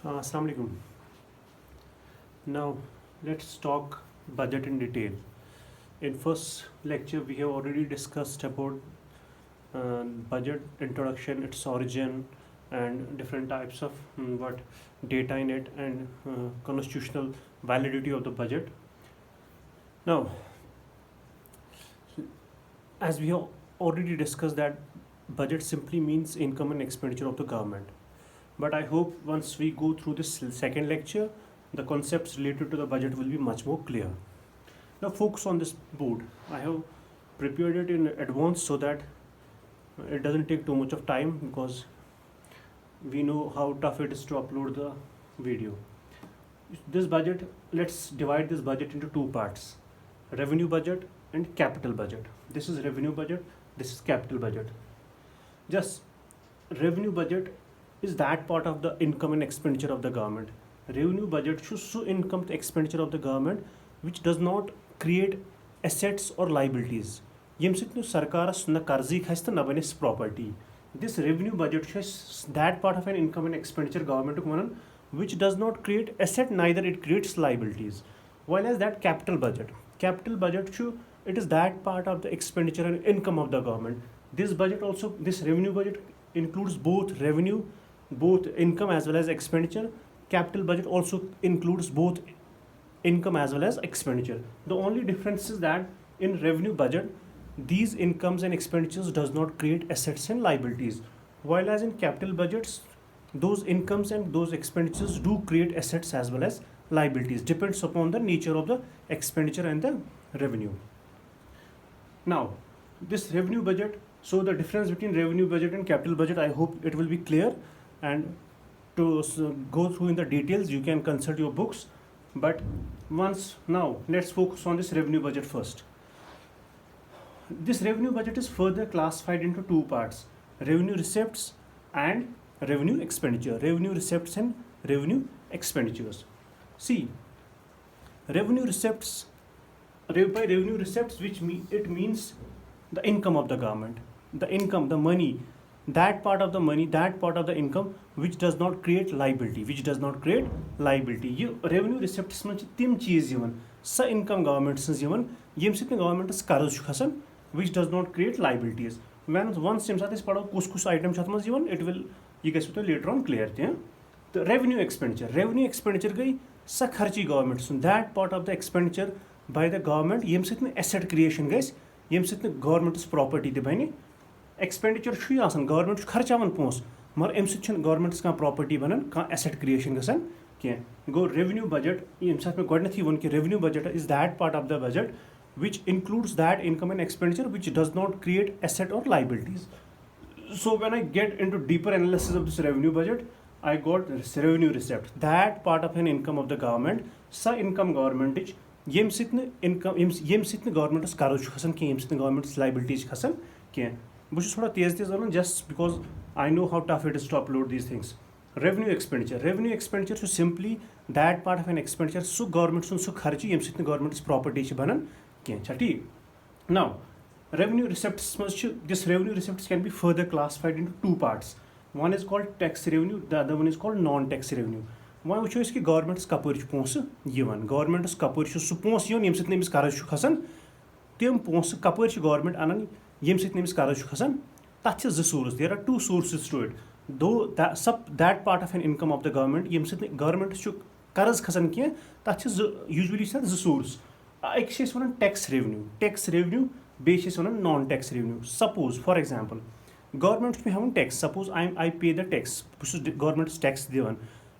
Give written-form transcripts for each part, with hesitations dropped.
Assalamu alaikum. Now let's talk budget in detail. In first lecture we have already discussed about budget introduction, its origin, and different types of what data in it and constitutional validity of the budget. Now, as we have already discussed that budget simply means income and expenditure of the government. But I hope once we go through this second lecture, the concepts related to the budget will be much more clear. Now focus on this board. I have prepared it in advance so that it doesn't take too much of time because we know how tough it is to upload the video. This budget, let's divide this budget into two parts: revenue budget and capital budget. This is revenue budget, this is capital budget. Just revenue budget is that part of the income and expenditure of the government. Revenue budget shows so income to expenditure of the government which does not create assets or liabilities. Yem sit sarkaras na karzi khasta na banis property. This revenue budget shows that part of an income and expenditure government which does not create asset, neither it creates liabilities. While as that capital budget show it is that part of the expenditure and income of the government. This budget also, this revenue budget includes both revenue, both income as well as expenditure. Capital budget also includes both income as well as expenditure. The only difference is that in revenue budget, these incomes and expenditures does not create assets and liabilities. While as in capital budgets, those incomes and those expenditures do create assets as well as liabilities. Depends upon the nature of the expenditure and the revenue. Now, this revenue budget, so the difference between revenue budget and capital budget, I hope it will be clear. And to go through in the details, you can consult your books. But now let's focus on this revenue budget first. This revenue budget is further classified into two parts: revenue receipts and revenue expenditure. Revenue receipts and revenue expenditures. See, revenue receipts, by revenue receipts, it means the income of the government, the income, the money, that part of the money, that part of the income which does not create liability, You revenue receipts manch tim cheese yivan, sa income government sins yivan, yem sit government is qarz chu khasan, which does not create liabilities. Once yem sat is pado kus item chat manz yivan, it will you guys will later on clear. The revenue expenditure gai sa kharchi government sun, that part of the expenditure by the government yem sit asset creation guys, yem sit government is property de bani. Expenditure छुई आसान government खर्चावन Ponce मगर अमि सत governments कह property बनन कह asset creation गसन कह गो revenue budget यम साथ में गोडनथी वन कि revenue budget is that part of the budget which includes that income and expenditure which does not create asset or liabilities. So when I get into deeper analysis of this revenue budget, I got this revenue receipt, that part of an income of the government, sa income government is yem sit income yem sit government is qarz chu khasan ke yem sit government liabilities khasan ke بہٕ چھُس تھوڑا تیز وَنان just because I know how tough it is to upload these things. Revenue expenditure چھُ simply that part of an expenditure سُہ government سُنٛد سُہ خرچہِ ییٚمہِ سۭتۍ نہٕ government's property چھِ بَنان کینٛہہ چھا ٹھیٖک. Now, revenue receipts منٛز چھِ this revenue receipts can be further classified into two parts. One is called tax revenue, the other one is called non-tax revenue. وۄنۍ وٕچھو أسۍ کہِ government's کَپٲرۍ چھُ پونٛسہٕ یِوان. government's کَپٲرۍ چھُ سُہ پونٛسہٕ یِوان ییٚمہِ سۭتۍ نہٕ أمِس قرض چھُ کھسان. تِم پونٛسہٕ کَپٲرۍ چھِ government اَنان ییٚمہِ سۭتۍ نہٕ أمِس قرض چھُ کھسان. تَتھ چھِ زٕ source. There are two sources to it. Though that part of an income of the government ییٚمہِ سۭتۍ نہٕ government چھُ قرض کھسان کینٛہہ تَتھ چھِ usually چھِ تَتھ زٕ سورس. أکِس چھِ أسۍ وَنان tax revenue, بیٚیہِ چھِ أسۍ وَنان non-tax revenue. Suppose for example government چھُ مےٚ ہٮ۪وان tax. Suppose I pay the tax. بہٕ چھُس government's tax دِوان.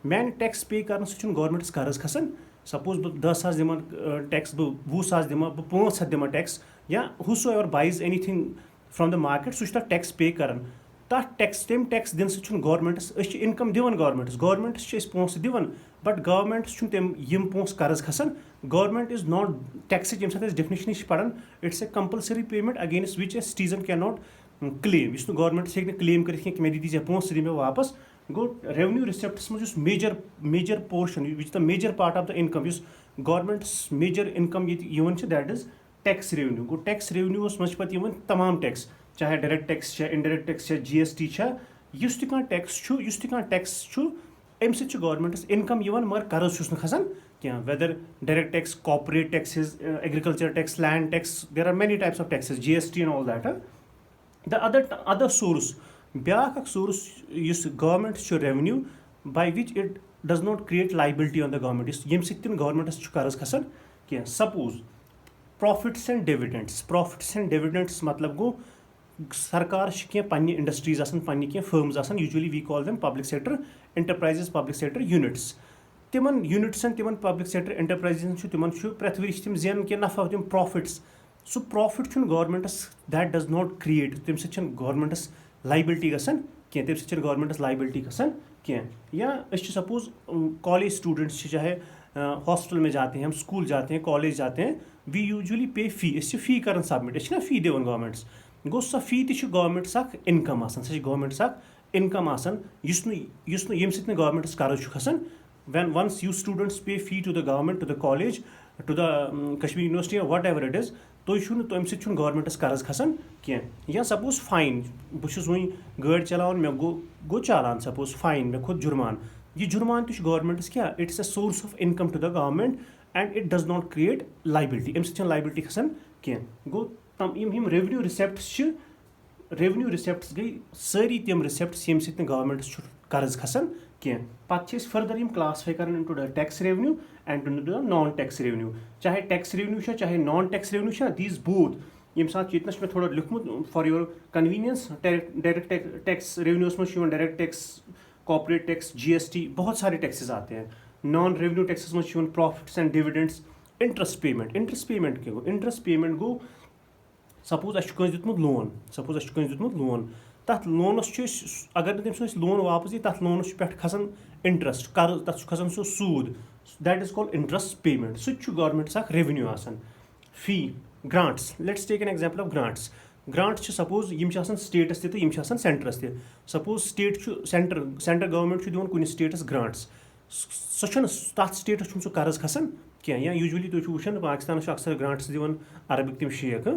میانہِ tax pay کرنہٕ سۭتۍ چھُنہٕ government's قرض کھسان. Suppose بہٕ 10,000 دِمان tax, بہٕ 20,000 دِمان, بہٕ 5,000 دِمان tax, یا whosoever buys anything from the market سُہ چھُ تَتھ tax pay کران. تَتھ تَمہِ tax دِنہٕ سۭتۍ چھُنہٕ governmentس, أسۍ چھِ income دِوان governmentس چھِ أسۍ پونٛسہٕ دِوان, but governmentس چھُنہٕ یِم پونٛسہٕ قرض کھسان. Government is not taxٕچ ییٚمہِ ساتہٕ أسۍ definition چھِ پَران, it's a compulsory payment against which a citizen cannot claim. یُس نہٕ government ہیٚکہِ نہٕ claim کٔرِتھ کینٛہہ کہِ مےٚ دِی ژےٚ پونٛسہٕ ژٕ دِ مےٚ واپس. گوٚو revenue receipts منٛز یُس major portion, which is the major part of the income, یُس government's major income ییٚتہِ یِوان چھِ, that is tax revenue. گوٚو tax revenue منٛز چھِ پَتہٕ یِوان تمام tax, چاہے ڈایریکٹ ٹیکس چھا, indirect tax چھا, GST چھا, یُس تہِ کانٛہہ tax چھُ اَمہِ سۭتۍ چھُ گورمنٹَس اِنکَم یِوان مگر قرض چھُس نہٕ کھسان کینٛہہ whether direct tax corporate taxes agriculture tax land tax there are many types of taxes GST and all that the other source بیٛاکھ اکھ سورس یُس گورمنٹ چھُ revenue by which it does not create liability on the government یُس ییٚمہِ سۭتۍ تہِ گورمنٹَس چھُ قرض کھسان کینٛہہ سپوز پرٛافِٹٕس اینڈ ڈِوِڈنٛڈٕس مطلب گوٚو سرکار چھِ کینٛہہ پننہِ انڈسٹریٖز آسان پننہِ کینٛہہ فٔرمٕز آسان usually we call them public sector enterprises public sector units تِمن یوٗنٹسن تِمن پبلِک سیکٹر انٹرپرایزن چھُ تِمن چھُ پرٛٮ۪تھ ؤری چھِ تِم زینان کینٛہہ نفع تِم پرٛافِٹٕس سُہ پرٛافِٹ چھُنہٕ گورمنٹَس دیٹ ڈز ناٹ کریٹ تَمہِ سۭتۍ چھنہٕ گورمنٹَس لایبلٹی گژھان کینٛہہ تَمہِ سۭتۍ چھنہٕ گورمنٹَس لایبلٹی گژھان کینٛہہ یا أسۍ چھِ سپوز کالج سٹوٗڈنٛٹس چھِ چاہے ہاسپٹل میں جاتے ہیں ہم سکوٗل جاتے ہیں کالج جاتے ہیں وی یوٗجؤلی پے فی أسۍ چھِ فی کران سبمِٹ أسۍ چھِنہ فی دِوان گورمنٹس گوٚو سۄ فی تہِ چھِ گورمنٹس اکھ اِنکم آسان سۄ چھِ گورمنٹس اکھ اِنکم آسان یُس نہٕ ییٚمہِ سۭتۍ نہٕ گورمنٹس قرض چھُ کھسان when once you students pay fee to the government to the college to the Kashmir University or whatever it is تُہۍ چھُنہٕ تَمہِ سۭتۍ چھُنہٕ گورمنٹس قرض کھسان کینٛہہ یا سپوز فاین بہٕ چھُس وۄنۍ گٲڑۍ چلاوان مےٚ گوٚو چالان سپوز فاین مےٚ کھوٚت جُرمان یہِ جُرمان تہِ چھُ گورمنٹس کیٛاہ it's a source of income to the government and it does not create liability اَمہِ سۭتۍ چھنہٕ لایبلٹی کھسان کینٛہہ گوٚو یِم ریونیوٗ رِسیپٹس چھِ ریونیوٗ رِسیپٹس گٔے سٲری تِم رِسیپٹس ییٚمہِ سۭتۍ نہٕ گورمنٹس چھُ قرض کھسان کینٛہہ پتہٕ چھِ أسۍ فٔردر یِم کلاسفاے کران into the tax revenue and into the non tax revenue چاہے ٹیکس ریونیوٗ چھا چاہے نان ٹیکس ریونیوٗ چھا دیٖز بوتھ ییٚمہِ ساتہٕ ییٚتنس چھُ مےٚ تھوڑا لیوٗکھمُت for your convenience direct tax revenues منٛز چھُ یِوان direct tax corporate tax GST بہت سارے ٹیکسز آتے ہیں نان ریونیوٗ ٹیکسس منٛز چھُ یِوان پرٛافِٹس اینڈ ڈِوِڈنٛڈس انٹرسٹ پیمنٹ کیٛاہ گوٚو انٹرسٹ پیمنٹ گوٚو سپوز اَسہِ چھُ کٲنٛسہِ دیُتمُت لون تَتھ لونَس چھُ أسۍ اگر نہٕ تٔمۍ سُنٛد اَسہِ لون واپس یی تَتھ لونَس چھُ پٮ۪ٹھ کھسان انٹرسٹ قرض تَتھ چھُ کھسان سُہ سوٗد that is call interest payment سُہ تہِ چھُ گورمنٹس اکھ ریونیوٗ آسان fee grants let's take an example of grants چھِ سپوز یِم چھِ آسان سٹیٹس تہِ تہٕ یِم چھِ آسان سینٹرس تہِ سپوز سٹیٹ چھُ سینٹر گورمنٹ چھُ دِوان کُنہِ سٹیٹس گرانٹس سۄ چھنہٕ تَتھ سٹیٹس چھُنہٕ سُہ قرض کھسان کینٛہہ یا یوٗجؤلی تُہۍ چھِو وٕچھان پاکِستانس چھُ اکثر گرانٹس دِوان عربٕکۍ تِم شیخ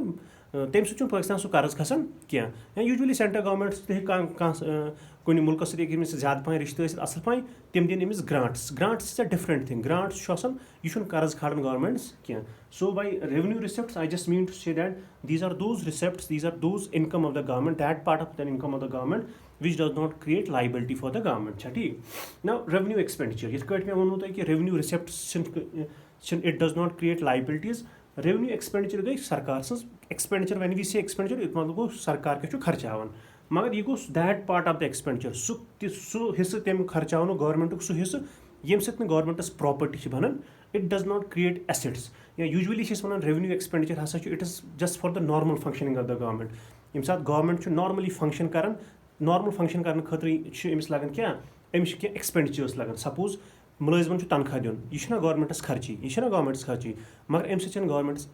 تَمہِ سۭتۍ چھُنہٕ پٲکِستان سُہ قرض کھسان کینٛہہ یا یوٗجؤلی سینٹرل گورمنٹ تہِ ہیٚکہِ کانٛہہ کُنہِ مُلکس سۭتۍ ہیٚکہِ أمِس زیادٕ پَہن رِشتہٕ ٲسِتھ اَصٕل پَہن تِم دِن أمِس grants is a different thing grants چھُ آسان یہِ چھُنہٕ قرض کھالان گورمنٹس کینٛہہ سو by revenue receipts I just mean to say that these are those receipts these are those income of the government that part of the income of the government which does not create liability for the government چھا ٹھیٖک نو ریونیوٗ ایکسپینڈِچر یِتھ کٲٹھۍ مےٚ ووٚنوٕ تۄہہِ کہِ ریونیوٗ رِسیپٹس چھِنہٕ it does not create لایبلٹیٖز ریونیوٗ ایکسپینڈِچر گٔے سرکار سٕنٛز ایکسپینڈِچر وین وی سے ایکسپینڈِچر اَمیُک مطلب گوٚو سرکار کیاہ چھُ خرچاوان مگر یہِ گوٚو دیٹ پارٹ آف د ایکسپینڈِچر سُہ حِصہٕ تَمیُک خرچاونُک گورمنٹُک سُہ حِصہٕ ییٚمہِ سۭتۍ نہٕ گورمنٹس پراپرٹی چھِ بنان it does not create assets یا یوٗجؤلی چھِ أسۍ وَنان ریونیوٗ ایکسپینڈِچر ہسا چھُ it is just for the normal functioning of the government ییٚمہِ ساتہٕ گورمنٹ چھُ نارملی فنکشن کران نارمل فنکشن کرنہٕ خٲطرٕ چھُ أمِس لگان کیاہ أمِس چھِ کینٛہہ ایکسپینڈِچٲرٕس لگان سپوز مُلٲزمن چھُ تنخواہ دیُن یہِ چھُنہ گورمنٹس خرچی مگر اَمہِ سۭتۍ چھنہٕ گورمنٹس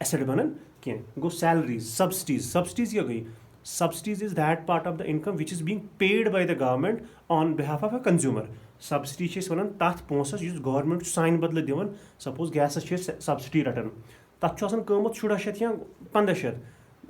ایسٹ بنان کینٛہہ گوٚو سیلریٖز سبسڈیٖز کیاہ گٔے subsidies is that part of the income which is being paid by the government on behalf of a consumer subsidy چھِ أسۍ وَنان تَتھ پونٛسس یُس گورمنٹ چھُ سانہِ بدلہٕ دِوان سپوز گیسس چھِ أسۍ سبسڈی رٹان تَتھ چھُ آسان قۭمَتھ 1600 یا 1500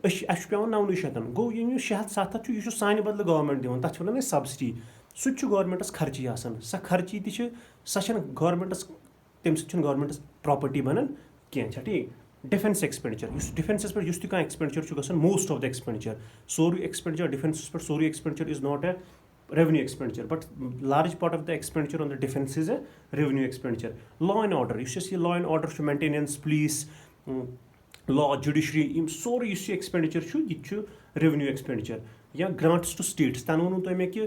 اَسہِ چھُ پیوان 900 گوٚو یِم 600-700 چھُ یہِ چھُ سانہِ بدلہٕ گورمنٹ دِوان تَتھ چھِ وَنان أسۍ سبسڈی سُہ تہِ چھُ گورمنٹس خرچی آسان سۄ خرچی تہِ چھِ سۄ چھنہٕ گورمنٹس تَمہِ سۭتۍ چھُنہٕ گورمنٹس پراپرٹی بنان کینٛہہ چھا ٹھیٖک ڈِفینس ایکسپینڈِچر یُس ڈِفینسس پٮ۪ٹھ یُس تہِ کانٛہہ ایکسپینڈِچر چھُ گژھان موسٹ آف د ایکسپینڈِچر سورُے ایکسپینڈِچر ڈِفینسس پٮ۪ٹھ سورُے expenditure is not a revenue expenditure but large part of the expenditure on the defense is a revenue expenditure law and order یُس اَسہِ یہِ law and order چھُ maintenance police law judiciary یِم سورُے یُس یہِ expenditure چھُ یہِ تہِ چھُ revenue expenditure یا grants to states تَنہٕ ووٚنوٕ تۄہہِ مےٚ کہِ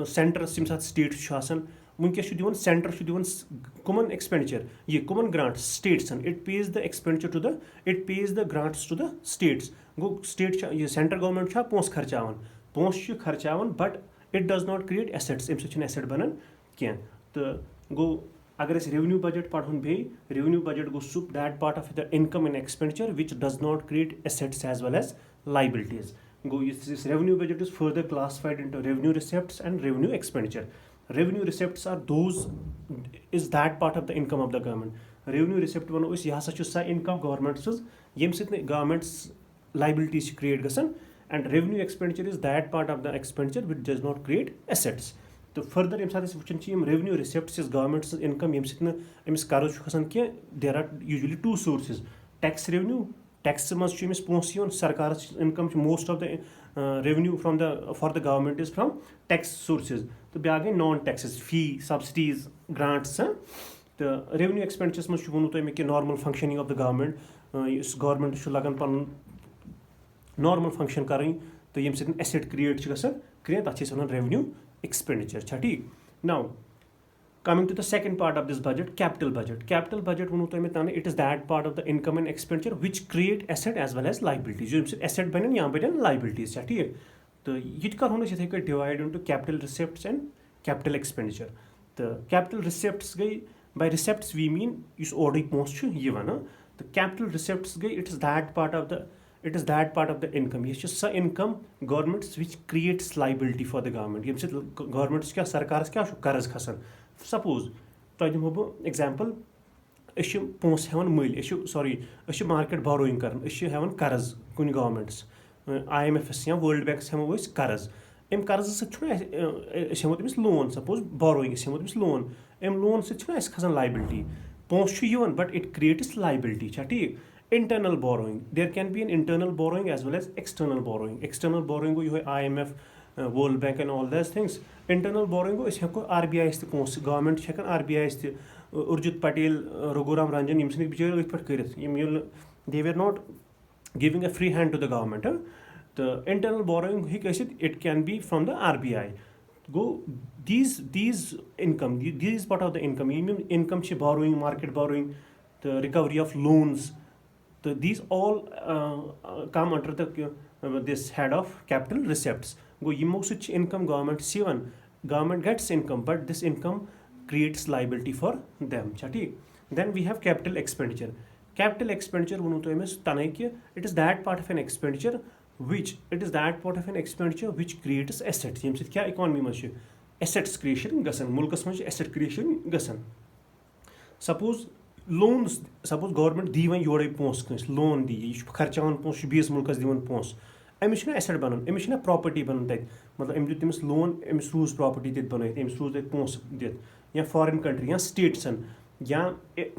سینٹرس ییٚمہِ ساتہٕ سٹیٹ چھُ آسان وٕنکیٚس چھُ دِوان سینٹر چھُ دِوان کٕمن ایکسپینڈِچر یہِ کٕمن گرانٹس سٹیٹسن it pays the expenditure to the it pays the grants to the states گوٚو سٹیٹ چھُ یہِ سینٹرل گورمنٹ چھا پونٛسہٕ خرچاوان but it does not create assets اَمہِ سۭتۍ چھُنہٕ ایسٹ بنان کینٛہہ تہٕ گوٚو اگر أسۍ ریونیوٗ بجٹ پرہون بیٚیہِ ریونیوٗ بجٹ گوٚو سُہ that part of the income and expenditure which does not create assets as well as liabilities گوٚو یُس revenue budget is further classified into revenue receipts and revenue expenditure revenue receipts are those is that part of the income of the government revenue receipt وَنو أسۍ یہِ ہسا چھُ سۄ income government سٕنٛز ییٚمہِ سۭتۍ نہٕ گورمنٹس لایبلٹیٖز چھِ کریٹ گژھان and revenue expenditure is that part of the expenditure which does not create assets तो फर्दर यम साथ वुचन रेवेन्यू रिसिप्ट्स गवर्नमेंट इनकम यम समिस कर्ज खसान कि there are usually two sources tax revenue tax मज पोस सरकार income most of the revenue from the for the government is from tax sources तो ब्या गई non taxes fee subsidies grants तो रेवेन्यू एक्सपेंडिचर्स मज वो तुम कि normal functioning of the government government लगन पन नॉर्मल फंक्शन करें तो यम सत एसेट क्रिएट क्रिएट तथा वन रेवेन्यू एक्सपेंडिचर ठीक now coming to the second part of this budget, capital budget. Capital budget वो तो मैं it is that part of the income and expenditure which create asset as well as liabilities. जो asset बने यहाँ बने liabilities ठीक है तो ये कर होना चाहिए divide into capital receipts and capital expenditure. तो capital receipts गई by receipts we mean इस order most ये वाना तो capital receipts गई it is that part of the income. ये सा income governments which creates liability for the government. ये governments क्या सरकार क्या कर्ज खसन सपोज तो दिमो बह एग्जाम्पल पोस हेवन मल सॉरी मार्केट बोरोइंग कर हेवन कर्ज कुन गवर्नमेंट्स IMF या वर्ल्ड बैंक हेमो कर्ज अम कर्ज सो तमिस लोन सपोज बोरोइंग हेमो तमिस लोन अम लोन सो खसान लाइबिलिटी पोस बट इट क्रिएट्स लाइबिलिटी ठीक internal borrowing there can be an internal borrowing as well as external borrowing गो यो IMF World Bank and all those things. Internal borrowing go हेको RBI पोस government हेकान RBI Urjit Patel Raghuram Ranjan यम बिचार अथ पे कर they were not giving a free hand to the government तो internal borrowing it can be from the RBI गो these income these part of the income income borrowing market borrowing the recovery of loans so these all come under the this head of capital receipts go yimo such income government gets income but this income creates liability for them then we have capital expenditure wonu to ms tanai ki it is that part of an expenditure which creates assets yem sit kya economy ma assets creation gasan mulkas ma asset creation gasan suppose loans suppose government the one योड़े post cos loan दी यह खर्चान पोस बीस मुल्कस दिवन पोस Amish asset बनन Amish property बनन तत मतलब अम दित तमिस loan Amish रूज property दित बनत अमिस रूज तत पोस दित या फॉरेन कंट्री या स्टेट्सन या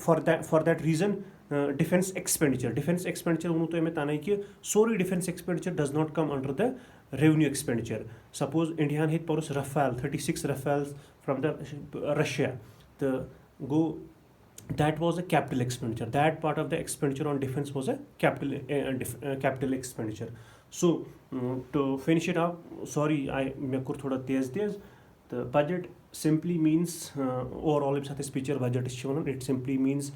for that reason defence expenditure वो तो मैं ताना कि sorry defence expenditure does not come under the revenue expenditure suppose India हेत पर्स Rafale 36 Rafale from the Russia तो गो that was a capital expenditure. That part of the expenditure on defense was a capital expenditure. So to finish it up, sorry I me kur thoda tez the budget simply means overall if this picture budget is shown it simply means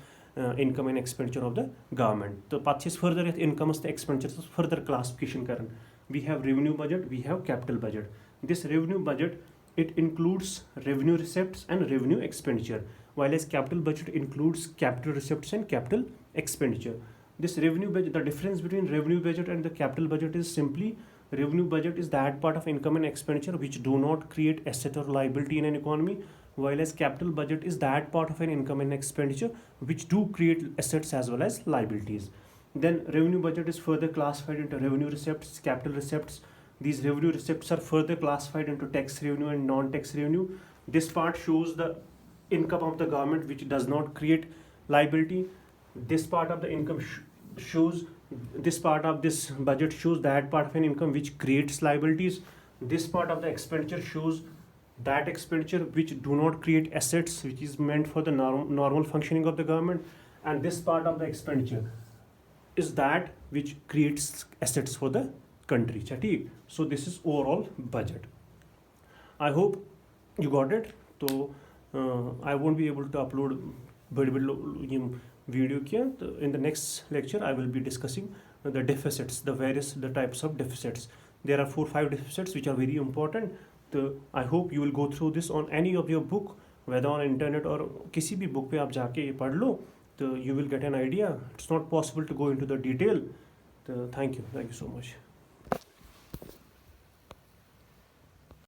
income and expenditure of the government. So path is further income the expenditure further classification karan we have revenue budget, we have capital budget. This revenue budget it includes revenue receipts and revenue expenditure, while as capital budget includes capital receipts and capital expenditure. This revenue budget, the difference between revenue budget and the capital budget is simply revenue budget is that part of income and expenditure which do not create asset or liability in an economy, while as capital budget is that part of an income and expenditure which do create assets as well as liabilities. Then revenue budget is further classified into revenue receipts, capital receipts. These revenue receipts are further classified into tax revenue and non-tax revenue. This part shows the income of the government which does not create liability. This part of the income shows this part of this budget shows that part of an income which creates liabilities. This part of the expenditure shows that expenditure which do not create assets which is meant for the normal functioning of the government, and this part of the expenditure is that which creates assets for the country. So this is overall budget. I hope you got it. So I won't be able to upload video here. In the next lecture I will be discussing the deficits, the types of deficits. There are 4-5 deficits which are very important. So I hope you will go through this on any of your book, whether on internet or किसी भी book पे आप जाके पढ़ लो, तो you will get an idea. It's not possible to go into the detail. So thank you so much.